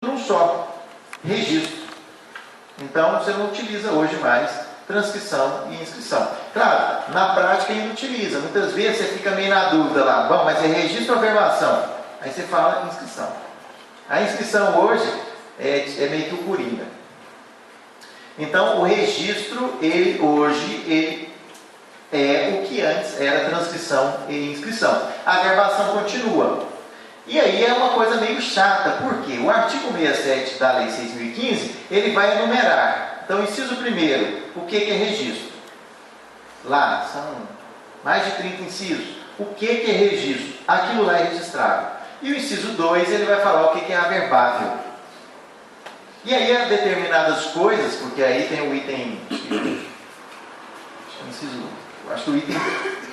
num só, registro. Então, você não utiliza hoje mais transcrição e inscrição. Claro, na prática ainda utiliza. Muitas vezes você fica meio na dúvida lá, bom, mas é registro ou averbação? Aí você fala inscrição. A inscrição hoje é meio que o coringa. Então, o registro, ele é o que antes era transcrição e inscrição. A averbação continua. E aí é uma coisa meio chata, porque o artigo 67 da Lei 6.015, ele vai enumerar. Então, inciso primeiro, o que é registro? Lá, são mais de 30 incisos. O que é registro? Aquilo lá é registrado. E o inciso 2, ele vai falar o que é averbável. E aí há determinadas coisas, porque aí tem o item, acho que o item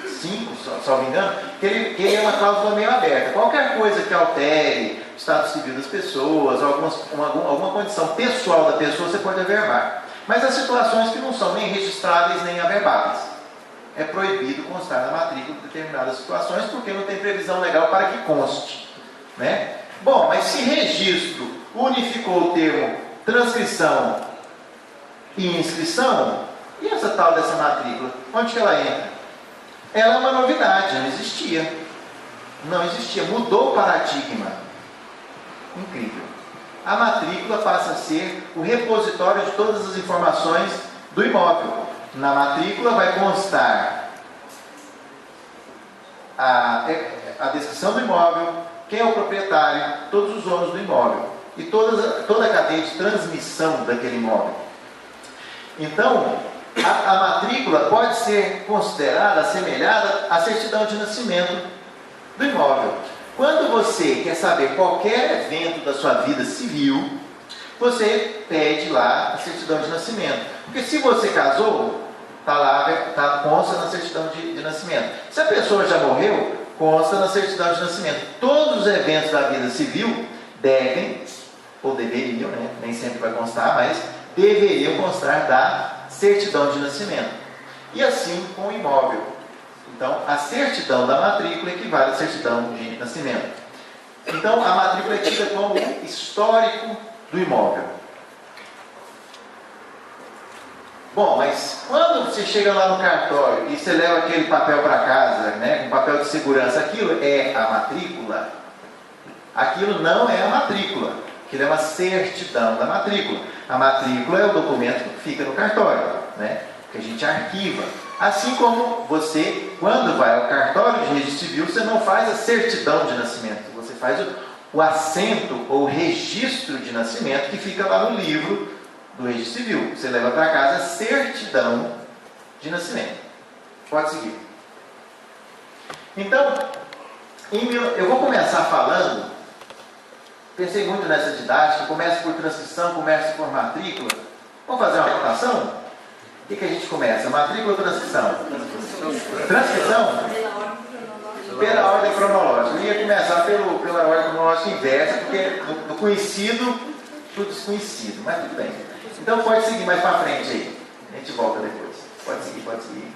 5, salvo engano, que ele é uma cláusula meio aberta. Qualquer coisa que altere o estado civil das pessoas, alguma condição pessoal da pessoa, você pode averbar. Mas há situações que não são nem registráveis nem averbáveis. É proibido constar na matrícula de determinadas situações, porque não tem previsão legal para que conste. Né? Bom, mas se registro unificou o termo transcrição e inscrição, e essa tal dessa matrícula, onde que ela entra? Ela é uma novidade, não existia. Não existia, mudou o paradigma. Incrível. A matrícula passa a ser o repositório de todas as informações do imóvel. Na matrícula vai constar a descrição do imóvel, quem é o proprietário, todos os ônus do imóvel e toda a cadeia de transmissão daquele imóvel. Então, a matrícula pode ser considerada, assemelhada à certidão de nascimento do imóvel. Quando você quer saber qualquer evento da sua vida civil, você pede lá a certidão de nascimento. Porque se você casou, está lá, consta na certidão de nascimento. Se a pessoa já morreu, consta na certidão de nascimento. Todos os eventos da vida civil devem, ou deveriam, né? Nem sempre vai constar, mas deveriam constar da certidão de nascimento. E assim com o imóvel. Então, a certidão da matrícula equivale à certidão de nascimento. Então, a matrícula é tida como o histórico do imóvel. Bom, mas quando você chega lá no cartório e você leva aquele papel para casa, né, com papel de segurança, aquilo é a matrícula? Aquilo não é a matrícula. Aquilo é uma certidão da matrícula. A matrícula é o documento que fica no cartório, né, que a gente arquiva. Assim como você, quando vai ao cartório de registro civil, você não faz a certidão de nascimento, você faz o assento ou registro de nascimento que fica lá no livro do registro civil. Você leva para casa a certidão de nascimento. Pode seguir. Então, eu vou começar falando, pensei muito nessa didática, começo por transcrição, começo por matrícula. Vamos fazer uma anotação? O que a gente começa? Matrícula ou transcrição? Transcrição? Pela ordem cronológica. Eu ia começar pela ordem cronológica inversa, porque do conhecido para o desconhecido. Mas tudo bem. Então pode seguir mais para frente aí. A gente volta depois. Pode seguir, pode seguir.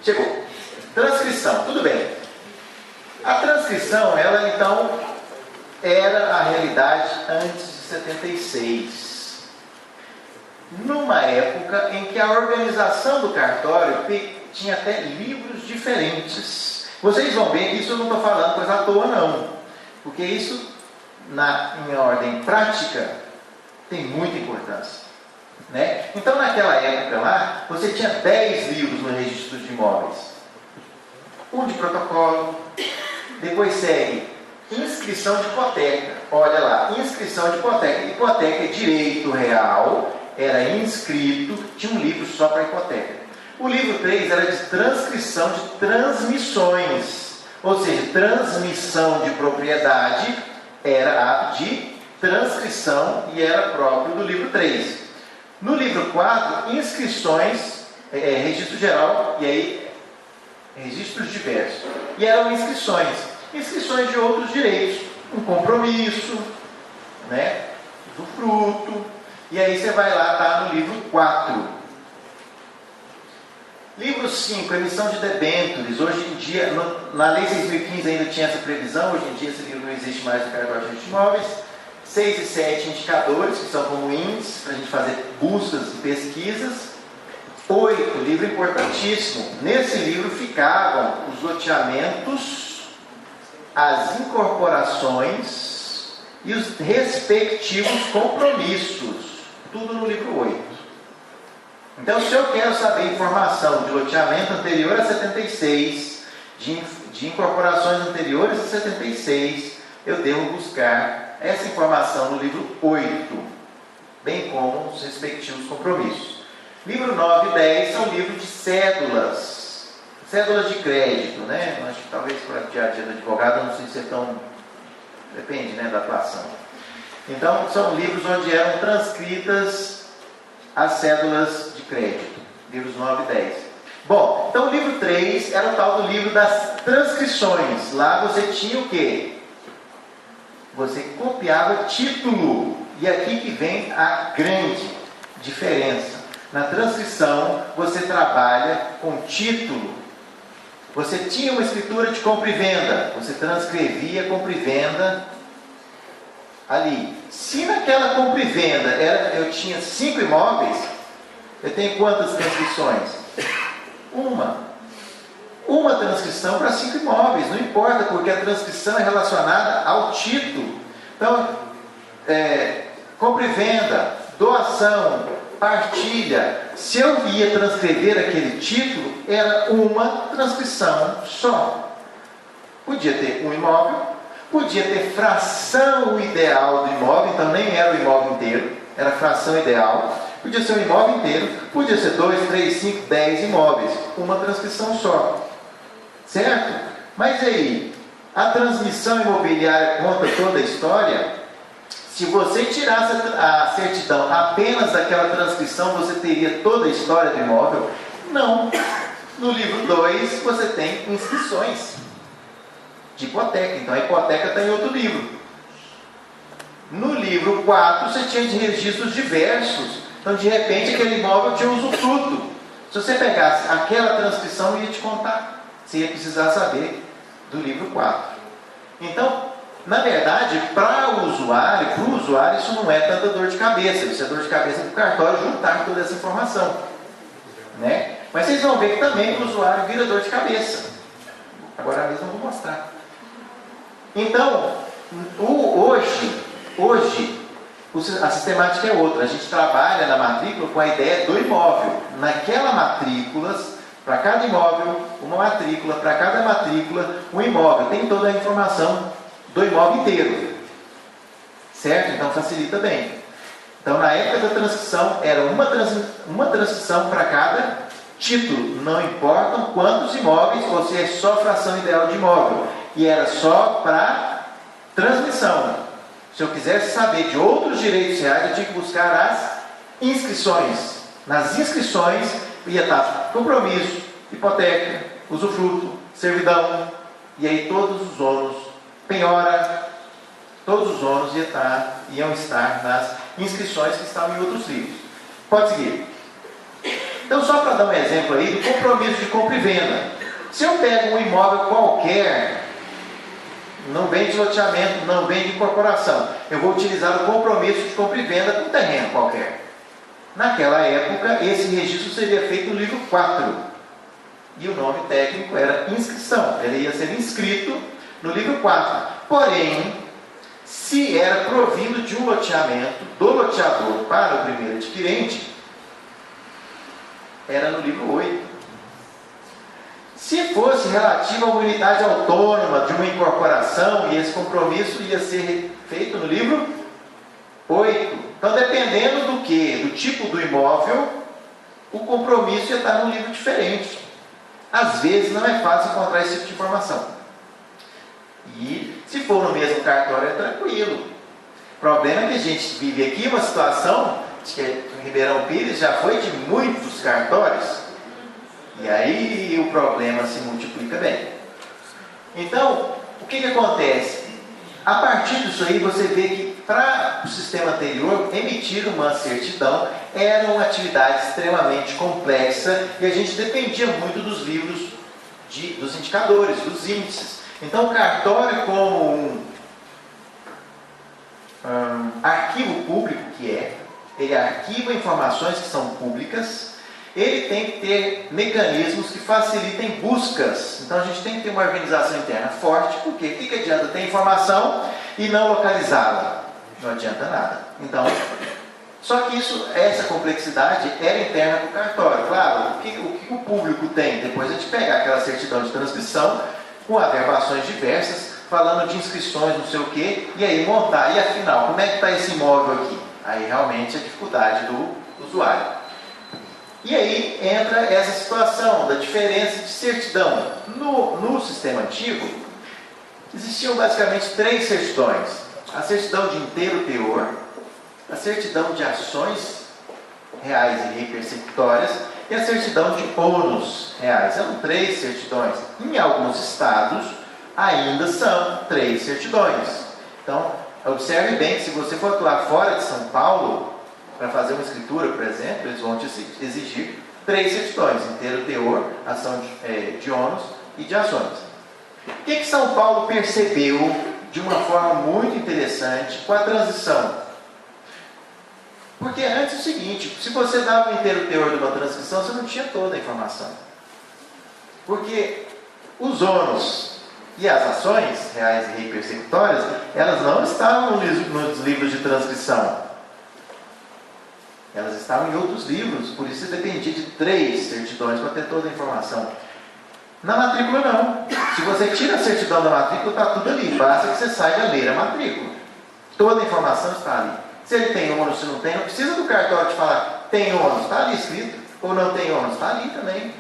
Chegou. Transcrição. Tudo bem. A transcrição, ela então era a realidade antes de 76. Numa época em que a organização do cartório tinha até livros diferentes. Vocês vão ver que isso eu não estou falando coisa à toa não, porque isso em ordem prática tem muita importância, né? Então naquela época lá, você tinha 10 livros no registro de imóveis, um de protocolo, depois segue inscrição de hipoteca. Olha lá, inscrição de hipoteca. Hipoteca é direito real, era inscrito, tinha um livro só para hipoteca. O livro 3 era de transcrição de transmissões, ou seja, transmissão de propriedade era ato de transcrição e era próprio do livro 3. No livro 4, inscrições, registro geral, e aí registros diversos. E eram inscrições de outros direitos, um compromisso, né, do fruto. E aí você vai lá, está no livro 4. Livro 5, emissão de debêntures. Hoje em dia, na Lei 6.015 ainda tinha essa previsão, hoje em dia esse livro não existe mais no cartório de imóveis. 6 e 7, indicadores, que são como índices, para a gente fazer buscas e pesquisas. 8, livro importantíssimo. Nesse livro ficavam os loteamentos, as incorporações e os respectivos compromissos. Tudo no livro 8. Então, se eu quero saber informação de loteamento anterior a 76, de incorporações anteriores a 76, eu devo buscar essa informação no livro 8, bem como os respectivos compromissos. Livro 9 e 10 são livros de cédulas de crédito, né? Eu acho que talvez para o dia a dia do advogado, não sei se é tão... depende, né, da atuação. Então, são livros onde eram transcritas as cédulas de crédito, livros 9 e 10. Bom, então o livro 3 era o tal do livro das transcrições. Lá você tinha o quê? Você copiava título. E aqui que vem a grande diferença. Na transcrição, você trabalha com título. Você tinha uma escritura de compra e venda. Você transcrevia compra e venda ali. Se naquela compra e venda eu tinha 5 imóveis, eu tenho quantas transcrições? Uma transcrição para 5 imóveis, não importa, porque a transcrição é relacionada ao título. Então, compra e venda, doação, partilha, se eu ia transcrever aquele título, era uma transcrição só. Podia ter um imóvel, podia ter fração ideal do imóvel, então nem era o imóvel inteiro, era fração ideal. Podia ser um imóvel inteiro, podia ser 2, 3, 5, 10 imóveis, uma transcrição só. Certo? Mas aí, a transmissão imobiliária conta toda a história? Se você tirasse a certidão apenas daquela transcrição, você teria toda a história do imóvel? Não. No livro 2, você tem inscrições de hipoteca. Então a hipoteca está em outro livro. No livro 4, você tinha de registros diversos. Então, de repente, aquele imóvel tinha usufruto. Se você pegasse aquela transcrição, ia te contar. Você ia precisar saber do livro 4. Então, na verdade, para o usuário, isso não é tanta dor de cabeça. Isso é dor de cabeça para o cartório juntar toda essa informação. Né? Mas vocês vão ver que também o usuário vira dor de cabeça. Agora mesmo eu vou mostrar. Então, hoje, a sistemática é outra. A gente trabalha na matrícula com a ideia do imóvel. Naquela matrícula, para cada imóvel, uma matrícula, para cada matrícula, um imóvel. Tem toda a informação do imóvel inteiro. Certo? Então facilita bem. Então, na época da transcrição, era uma transcrição para cada título. Não importam quantos imóveis, ou se é só fração ideal de imóvel. E era só para transmissão. Se eu quisesse saber de outros direitos reais, eu tinha que buscar as inscrições. Nas inscrições ia estar compromisso, hipoteca, usufruto, servidão, e aí todos os ônus, penhora, todos os ônus iam estar nas inscrições que estavam em outros livros. Pode seguir. Então, só para dar um exemplo aí do compromisso de compra e venda. Se eu pego um imóvel qualquer, não vem de loteamento, não vem de incorporação, eu vou utilizar o compromisso de compra e venda com terreno qualquer. Naquela época, esse registro seria feito no livro 4. E o nome técnico era inscrição. Ele ia ser inscrito no livro 4. Porém, se era provindo de um loteamento do loteador para o primeiro adquirente, era no livro 8. Se fosse relativo a uma unidade autônoma de uma incorporação, e esse compromisso ia ser feito no livro 8. Então, dependendo do que? Do tipo do imóvel, o compromisso ia estar num livro diferente. Às vezes não é fácil encontrar esse tipo de informação. E se for no mesmo cartório é tranquilo. O problema é que a gente vive aqui uma situação, acho que em Ribeirão Pires já foi de muitos cartórios, e aí o problema se multiplica bem. Então, o que acontece? A partir disso aí, você vê que para o sistema anterior, emitir uma certidão era uma atividade extremamente complexa e a gente dependia muito dos livros, dos indicadores, dos índices. Então, o cartório, como um arquivo público ele arquiva informações que são públicas, ele tem que ter mecanismos que facilitem buscas. Então a gente tem que ter uma organização interna forte, porque o que adianta ter informação e não localizá-la? Não adianta nada. Então, só que essa complexidade era interna para o cartório. Claro, o que o público tem? Depois a gente pegar aquela certidão de transcrição com averbações diversas, falando de inscrições, não sei o quê, e aí montar, e afinal, como é que está esse imóvel aqui? Aí realmente a dificuldade do usuário. E aí entra essa situação da diferença de certidão. No sistema antigo, existiam basicamente 3 certidões. A certidão de inteiro teor, a certidão de ações reais e repersecutórias e a certidão de ônus reais. Eram 3 certidões. Em alguns estados, ainda são 3 certidões. Então, observe bem que se você for atuar fora de São Paulo, para fazer uma escritura, por exemplo, eles vão te exigir 3 certidões: inteiro teor, ação de ônus e de ações. O que São Paulo percebeu de uma forma muito interessante com a transição? Porque antes é o seguinte, se você dava o inteiro teor de uma transcrição, você não tinha toda a informação. Porque os ônus e as ações reais e repersecutórias, elas não estavam nos livros de transcrição. Elas estavam em outros livros, por isso você dependia de 3 certidões para ter toda a informação. Na matrícula não. Se você tira a certidão da matrícula, está tudo ali. Basta que você saiba ler a matrícula. Toda a informação está ali. Se ele tem ônus, se não tem, não precisa do cartório te falar, tem ônus, está ali escrito. Ou não tem ônus, está ali também.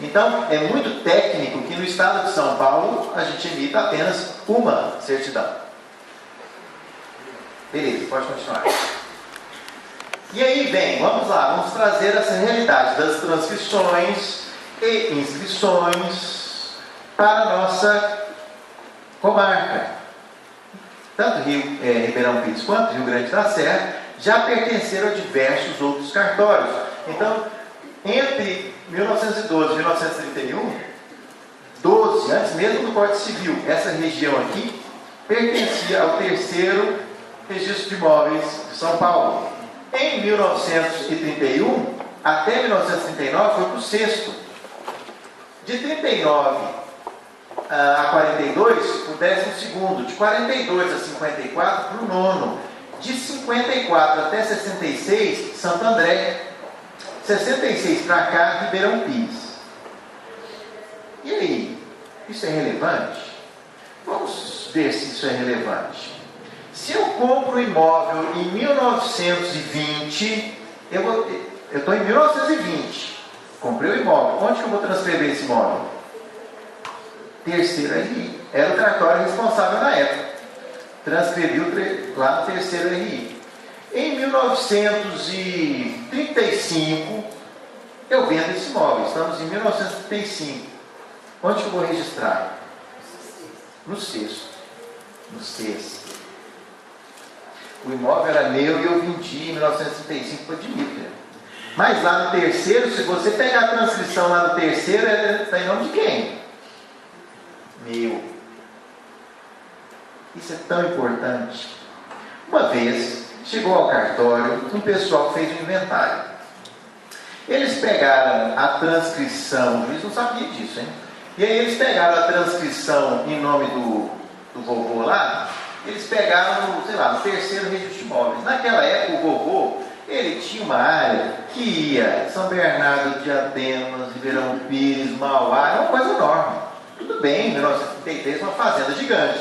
Então, é muito técnico que no estado de São Paulo, a gente emita apenas uma certidão. Beleza, pode continuar. E aí vamos lá, vamos trazer essa realidade das transcrições e inscrições para a nossa comarca. Tanto Ribeirão Pires quanto Rio Grande da Serra já pertenceram a diversos outros cartórios. Então, entre 1912 e 1931, 12, antes mesmo do Código Civil, essa região aqui pertencia ao 3º Registro de Imóveis de São Paulo. Em 1931 até 1939 foi para o 6º. De 39 a 42, o 12º. De 42 a 54, para o 9º. De 54 até 66, Santo André. 66 para cá, Ribeirão Pires. E aí, isso é relevante? Vamos ver se isso é relevante. Se eu compro um imóvel em 1920, eu estou em 1920, comprei o imóvel, onde que eu vou transcrever esse imóvel? 3º RI, era o cartório responsável na época, transcrevi lá no 3º RI. Em 1935, eu vendo esse imóvel, estamos em 1935, onde que eu vou registrar? No 6º. No 6º. O imóvel era meu e eu vendi em 1935 para o Dimitri. Mas lá no 3º, se você pegar a transcrição lá no 3º, está em nome de quem? Meu. Isso é tão importante. Uma vez, chegou ao cartório um pessoal que fez um inventário. Eles pegaram a transcrição, o juiz não sabia disso, hein? E aí eles pegaram a transcrição em nome do vovô lá. Eles pegaram, sei lá, no 3º Registro de Imóveis. Naquela época, o vovô, ele tinha uma área que ia São Bernardo de Atenas, Ribeirão Pires, Mauá, era uma coisa enorme. Tudo bem, em 1933, uma fazenda gigante.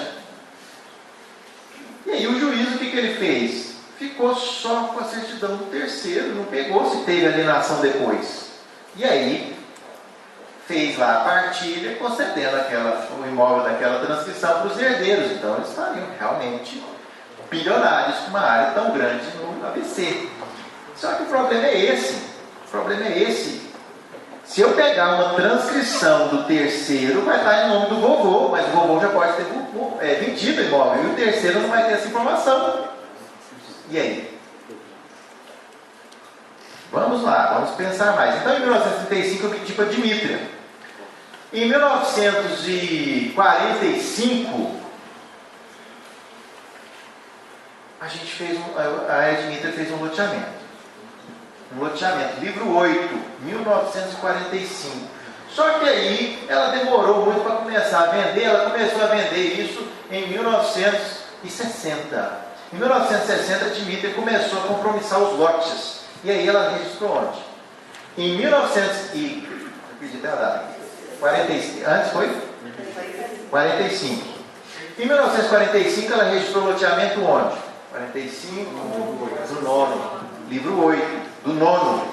E aí o juiz, o que ele fez? Ficou só com a certidão do 3º, não pegou se teve alienação depois. E aí, fez lá a partilha, concedendo o imóvel daquela transcrição para os herdeiros. Então eles estariam realmente bilionários com uma área tão grande no ABC. Só que o problema é esse. O problema é esse. Se eu pegar uma transcrição do terceiro, vai estar em nome do vovô, mas o vovô já pode ter vendido o imóvel, e o terceiro não vai ter essa informação. E aí? Vamos lá, vamos pensar mais. Então, em 1935, eu pedi para Dmítria. Em 1945, a Dmítria fez um loteamento. Livro 8, 1945. Só que aí ela demorou muito para começar a vender, ela começou a vender isso em 1960. Em 1960, a Dmítria começou a compromissar os lotes. E aí ela registrou onde? Em 1945, antes foi? 45. Em 1945 ela registrou o loteamento onde? 45 do nono, livro 8, do nono.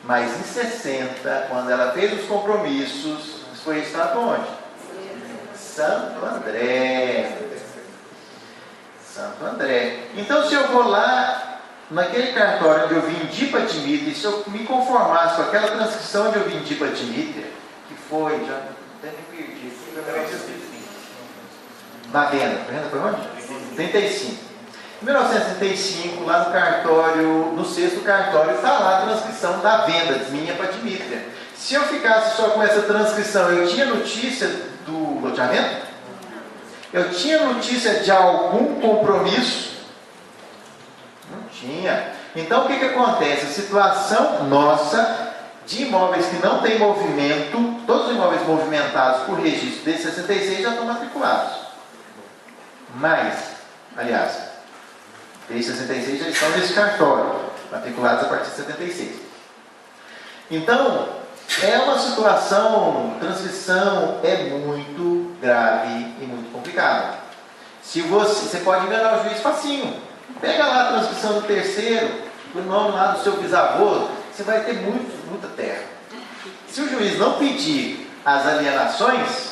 Mas em 60, quando ela fez os compromissos, isso foi registrado onde? Santo André. Santo André. Então, se eu vou lá, naquele cartório onde eu vendi para Dmítria, se eu me conformasse com aquela transcrição onde eu vendi para Dmítria, que foi, já até me perdi, na venda. A venda foi onde? 35. Em 1935, lá no cartório, no sexto cartório, está lá a transcrição da venda minha para Dmítria. Se eu ficasse só com essa transcrição, eu tinha notícia do loteamento? Eu tinha notícia de algum compromisso? Não tinha. Então, o que acontece? A situação nossa de imóveis que não tem movimento, todos os imóveis movimentados por registro desde 66 já estão matriculados. Mas, aliás, desde 66 já estão nesse cartório, matriculados a partir de 76. Então, é uma situação, transcrição é muito grave e muito complicada. Se você pode enganar o juiz facinho. Pega lá a transcrição do terceiro, do nome lá do seu bisavô, você vai ter muita terra. Se o juiz não pedir as alienações,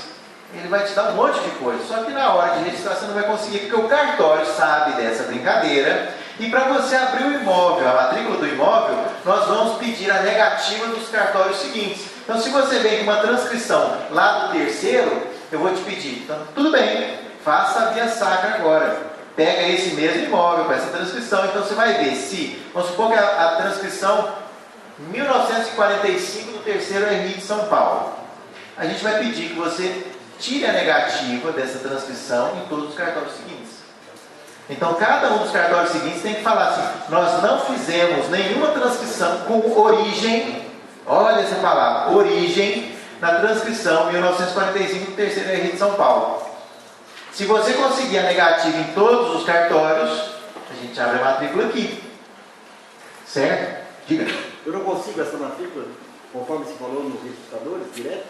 ele vai te dar um monte de coisa. Só que na hora de registrar você não vai conseguir, porque o cartório sabe dessa brincadeira. E para você abrir o imóvel, a matrícula do imóvel, nós vamos pedir a negativa dos cartórios seguintes. Então, se você vem com uma transcrição lá do terceiro, eu vou te pedir, então, tudo bem, faça a via sacra agora. Pega esse mesmo imóvel com essa transcrição, então você vai ver se, vamos supor que a transcrição 1945 do terceiro é Rio de São Paulo. A gente vai pedir que você tire a negativa dessa transcrição em todos os cartórios seguintes. Então, cada um dos cartórios seguintes tem que falar assim: nós não fizemos nenhuma transcrição com origem, olha essa palavra, origem, na transcrição 1945 do terceiro RI de São Paulo. Se você conseguir a negativa em todos os cartórios, a gente abre a matrícula aqui. Certo? Diga. Eu não consigo essa matrícula, conforme se falou nos registradores, direto?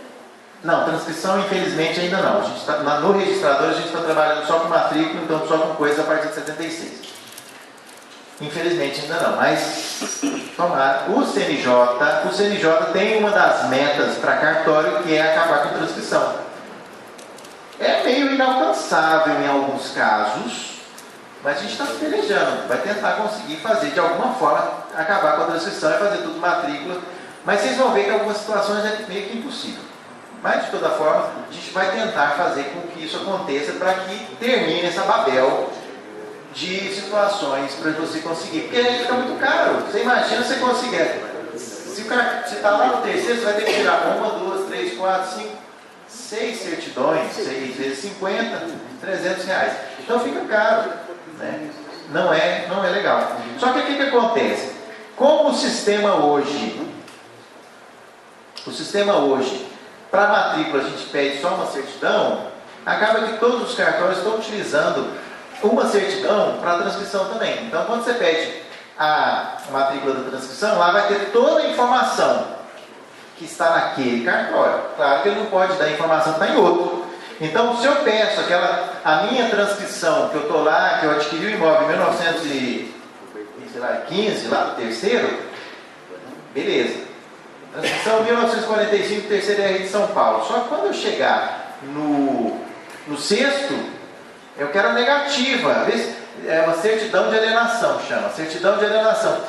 Não, transcrição infelizmente ainda não. A gente no registrador a gente está trabalhando só com matrícula, então só com coisas a partir de 76. Infelizmente ainda não, mas tomara. O CNJ tem uma das metas para cartório que é acabar com a transcrição. É meio inalcançável em alguns casos, mas a gente está pelejando, vai tentar conseguir fazer de alguma forma, acabar com a transcrição e fazer tudo matrícula, mas vocês vão ver que em algumas situações é meio que impossível. Mas, de toda forma, a gente vai tentar fazer com que isso aconteça para que termine essa babel de situações para você conseguir. Porque aí fica muito caro. Você imagina você conseguir. Se você está lá no terceiro, você vai ter que tirar 1, 2, 3, 4, 5, 6 certidões, 6 vezes 50, 300 reais. Então fica caro. Né? Não é legal. Só que o que acontece? Como o sistema hoje, para a matrícula a gente pede só uma certidão, acaba que todos os cartórios estão utilizando uma certidão para a transcrição também. Então, quando você pede a matrícula da transcrição, lá vai ter toda a informação que está naquele cartório. Claro que ele não pode dar a informação que está em outro. Então, se eu peço a minha transcrição, que eu estou lá, que eu adquiri o imóvel em 1915, lá do terceiro, beleza. Transcrição 1945, terceiro RI de São Paulo. Só que quando eu chegar no sexto, eu quero a negativa. É uma certidão de alienação, chama. Certidão de alienação.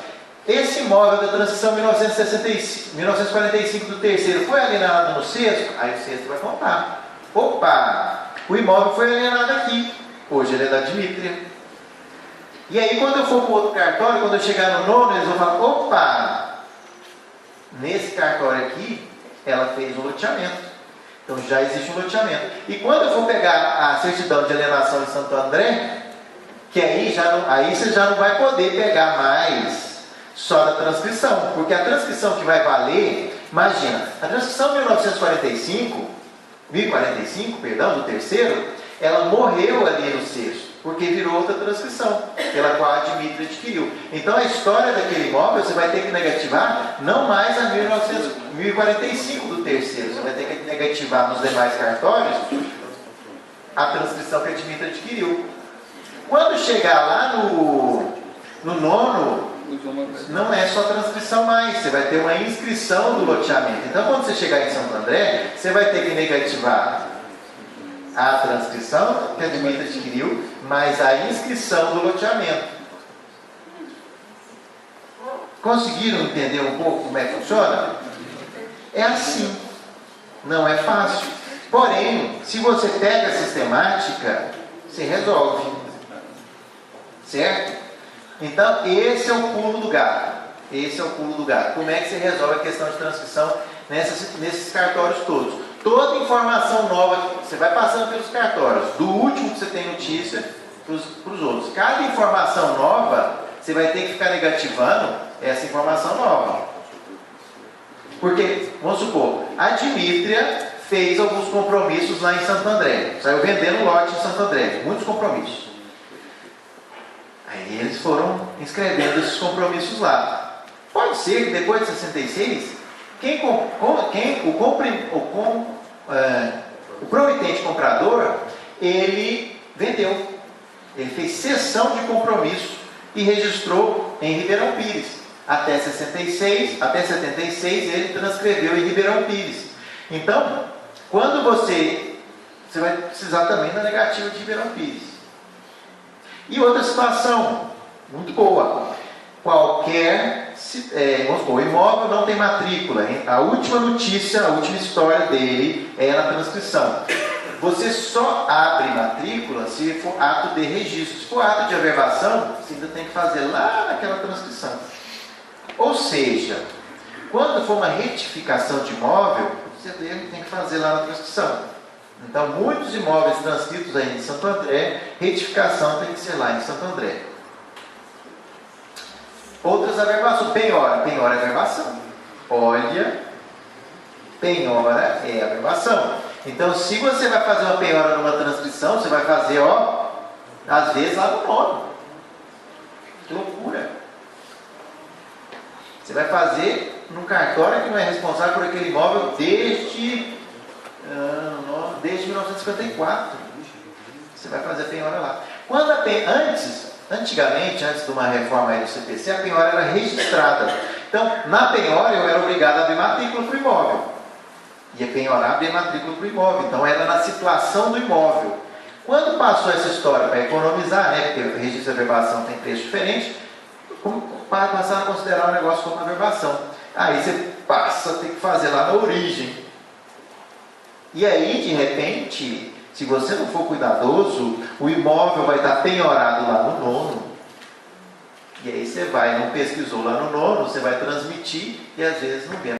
esse imóvel da transição 1945 do terceiro foi alienado no sexto, aí o sexto vai contar. Opa, o imóvel foi alienado aqui, hoje ele é da Dmítria. E aí quando eu for para o outro cartório, quando eu chegar no nono, eles vão falar, opa, nesse cartório aqui, ela fez um loteamento. Então já existe um loteamento. E quando eu for pegar a certidão de alienação em Santo André, que aí você já não vai poder pegar mais só da transcrição, porque a transcrição que vai valer, imagina, a transcrição 1045, perdão, do terceiro, ela morreu ali no sexto, porque virou outra transcrição, pela qual a Dmítria adquiriu. Então a história daquele imóvel, você vai ter que negativar não mais a 1045 do terceiro, você vai ter que negativar nos demais cartórios a transcrição que a Dmítria adquiriu. Quando chegar lá no nono, não é só transcrição mais, você vai ter uma inscrição do loteamento. Então quando você chegar em Santo André, você vai ter que negativar a transcrição que a Dmítria adquiriu, mas a inscrição do loteamento. Conseguiram entender um pouco como é que funciona? É assim, não é fácil. Porém, se você pega a sistemática, você resolve. Certo? Então, esse é o pulo do gato. Esse é o pulo do gato. Como é que você resolve a questão de transcrição nesses cartórios todos? Toda informação nova, você vai passando pelos cartórios, do último que você tem notícia para os outros. Cada informação nova, você vai ter que ficar negativando essa informação nova. Porque, vamos supor, a Dmítria fez alguns compromissos lá em Santo André. Saiu vendendo lote em Santo André. Muitos compromissos. Aí eles foram inscrevendo esses compromissos lá. Pode ser que depois de 66, o promitente comprador, ele vendeu. Ele fez cessão de compromisso e registrou em Ribeirão Pires. Até 76 ele transcreveu em Ribeirão Pires. Então, quando você vai precisar também da negativa de Ribeirão Pires. E outra situação, muito boa, vamos supor, o imóvel não tem matrícula, hein? A última notícia, a última história dele é na transcrição. Você só abre matrícula se for ato de registro. Se for ato de averbação, você ainda tem que fazer lá naquela transcrição. Ou seja, quando for uma retificação de imóvel, você tem que fazer lá na transcrição. Então, muitos imóveis transcritos aí em Santo André, retificação tem que ser lá em Santo André. Outras averbações, penhora é averbação. Olha, penhora é averbação. Então, se você vai fazer uma penhora numa transcrição, você vai fazer, às vezes lá no nono. Que loucura! Você vai fazer num cartório que não é responsável por aquele imóvel desde 1954. Você vai fazer a penhora lá. Antigamente, antes de uma reforma aí do CPC, a penhora era registrada. Então, na penhora eu era obrigado a abrir matrícula para o imóvel. Ia penhorar, abrir matrícula para o imóvel. Então, era na situação do imóvel. Quando passou essa história, para economizar, porque o registro de averbação tem preço diferente, passaram a considerar o negócio como averbação. Aí você passa a ter que fazer lá na origem. E aí, de repente, se você não for cuidadoso, o imóvel vai estar penhorado lá no nono. E aí você não pesquisou lá no nono, você vai transmitir e às vezes não vê.